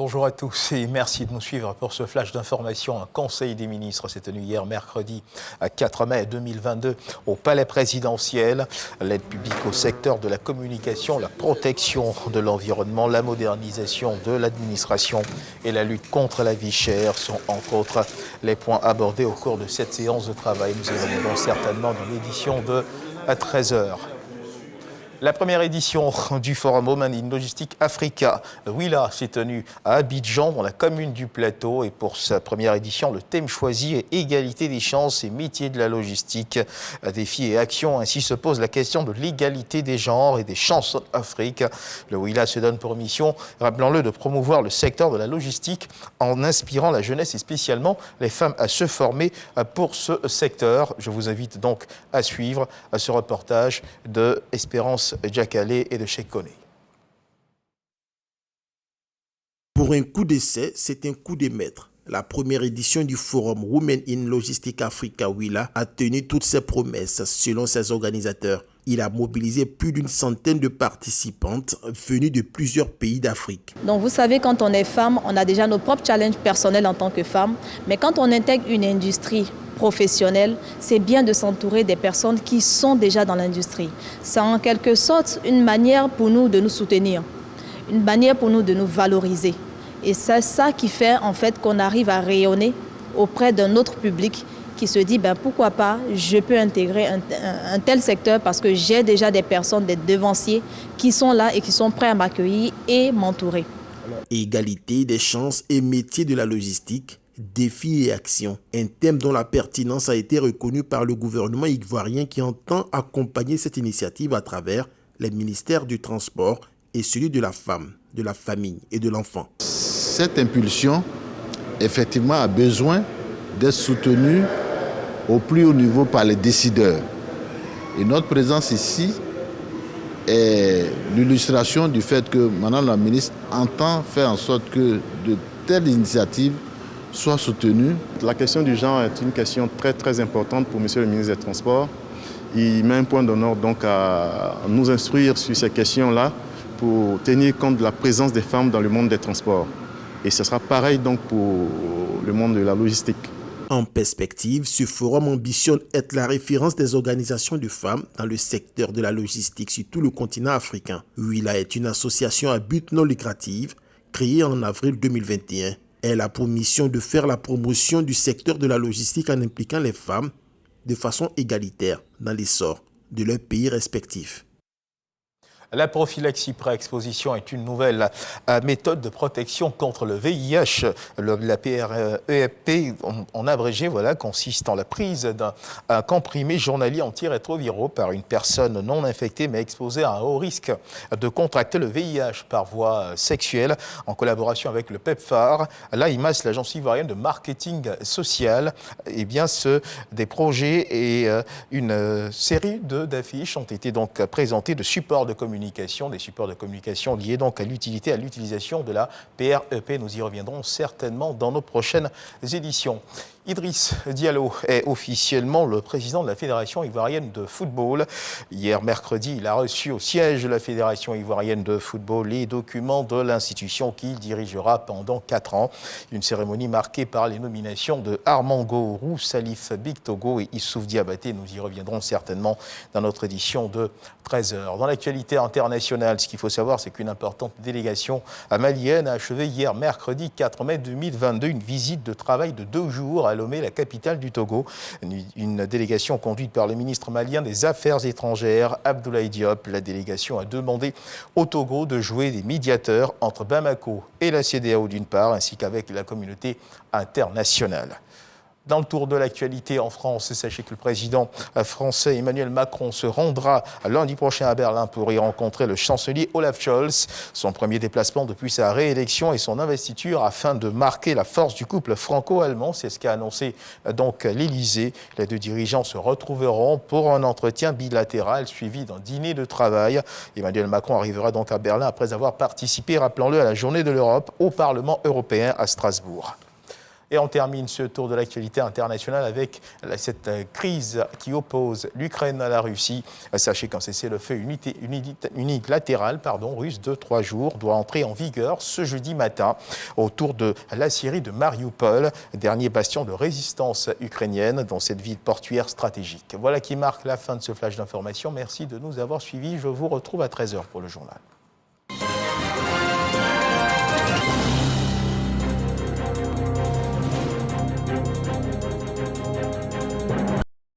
Bonjour à tous et merci de nous suivre pour ce flash d'information. Un conseil des ministres s'est tenu hier mercredi 4 mai 2022 au palais présidentiel. L'aide publique au secteur de la communication, la protection de l'environnement, la modernisation de l'administration et la lutte contre la vie chère sont entre autres les points abordés au cours de cette séance de travail. Nous y reviendrons certainement dans l'édition de 13h. La première édition du Forum Women in Logistic Africa, WILA, s'est tenue à Abidjan, dans la commune du Plateau. Et pour sa première édition, le thème choisi est égalité des chances et métiers de la logistique. Défis et actions, ainsi se pose la question de l'égalité des genres et des chances en Afrique. Le WILA se donne pour mission, rappelons-le, de promouvoir le secteur de la logistique en inspirant la jeunesse et spécialement les femmes à se former pour ce secteur. Je vous invite donc à suivre ce reportage de Espérance Diakalé et de Cheikh Koné. Pour un coup d'essai, c'est un coup de maître. La première édition du Forum Women in Logistic Africa WILA a tenu toutes ses promesses selon ses organisateurs. Il a mobilisé plus d'une centaine de participantes venues de plusieurs pays d'Afrique. Donc vous savez, quand on est femme, on a déjà nos propres challenges personnels en tant que femme. Mais quand on intègre une industrie professionnelle, c'est bien de s'entourer des personnes qui sont déjà dans l'industrie. C'est en quelque sorte une manière pour nous de nous soutenir, une manière pour nous de nous valoriser. Et c'est ça qui fait en fait qu'on arrive à rayonner auprès d'un autre public qui se dit pourquoi pas, je peux intégrer un tel secteur parce que j'ai déjà des personnes, des devanciers qui sont là et qui sont prêts à m'accueillir et m'entourer. Égalité des chances et métiers de la logistique, défis et actions. Un thème dont la pertinence a été reconnue par le gouvernement ivoirien qui entend accompagner cette initiative à travers les ministères du Transport et celui de la femme, de la famille et de l'enfant. Cette impulsion, effectivement, a besoin d'être soutenue au plus haut niveau par les décideurs. Et notre présence ici est l'illustration du fait que Madame la ministre entend faire en sorte que de telles initiatives soient soutenues. La question du genre est une question très importante pour Monsieur le ministre des Transports. Il met un point d'honneur donc à nous instruire sur ces questions-là pour tenir compte de la présence des femmes dans le monde des transports. Et ce sera pareil donc pour le monde de la logistique. En perspective, ce forum ambitionne être la référence des organisations de femmes dans le secteur de la logistique sur tout le continent africain. WILA est une association à but non lucratif créée en avril 2021. Elle a pour mission de faire la promotion du secteur de la logistique en impliquant les femmes de façon égalitaire dans l'essor de leurs pays respectifs. La prophylaxie pré-exposition est une nouvelle méthode de protection contre le VIH. La PrEP, en abrégé, consiste en la prise d'un comprimé journalier antirétroviraux par une personne non infectée mais exposée à un haut risque de contracter le VIH par voie sexuelle en collaboration avec le PEPFAR. L'AIMAS, l'agence ivoirienne de marketing social, des projets et une série d'affiches ont été donc présentés de supports de communication, des supports de communication liés donc à l'utilisation de la PrEP. Nous y reviendrons certainement dans nos prochaines éditions. Idriss Diallo est officiellement le président de la Fédération ivoirienne de football. Hier mercredi, il a reçu au siège de la Fédération ivoirienne de football les documents de l'institution qu'il dirigera pendant 4 ans. Une cérémonie marquée par les nominations de Armand Gourou, Salif Bictogo et Issouf Diabaté. Nous y reviendrons certainement dans notre édition de 13h. Dans l'actualité internationale, ce qu'il faut savoir, c'est qu'une importante délégation malienne a achevé hier mercredi 4 mai 2022 une visite de travail de 2 jours à Lomé, la capitale du Togo. Une délégation conduite par le ministre malien des Affaires étrangères, Abdoulaye Diop. La délégation a demandé au Togo de jouer des médiateurs entre Bamako et la CEDEAO d'une part, ainsi qu'avec la communauté internationale. Dans le tour de l'actualité en France, sachez que le président français Emmanuel Macron se rendra lundi prochain à Berlin pour y rencontrer le chancelier Olaf Scholz. Son premier déplacement depuis sa réélection et son investiture afin de marquer la force du couple franco-allemand. C'est ce qu'a annoncé donc l'Élysée. Les deux dirigeants se retrouveront pour un entretien bilatéral suivi d'un dîner de travail. Emmanuel Macron arrivera donc à Berlin après avoir participé, rappelons-le, à la Journée de l'Europe au Parlement européen à Strasbourg. Et on termine ce tour de l'actualité internationale avec cette crise qui oppose l'Ukraine à la Russie. Sachez qu'un cessez-le-feu unilatéral russe de 3 jours doit entrer en vigueur ce jeudi matin autour de la Syrie de Mariupol, dernier bastion de résistance ukrainienne dans cette ville portuaire stratégique. Voilà qui marque la fin de ce flash d'information. Merci de nous avoir suivis. Je vous retrouve à 13h pour le journal.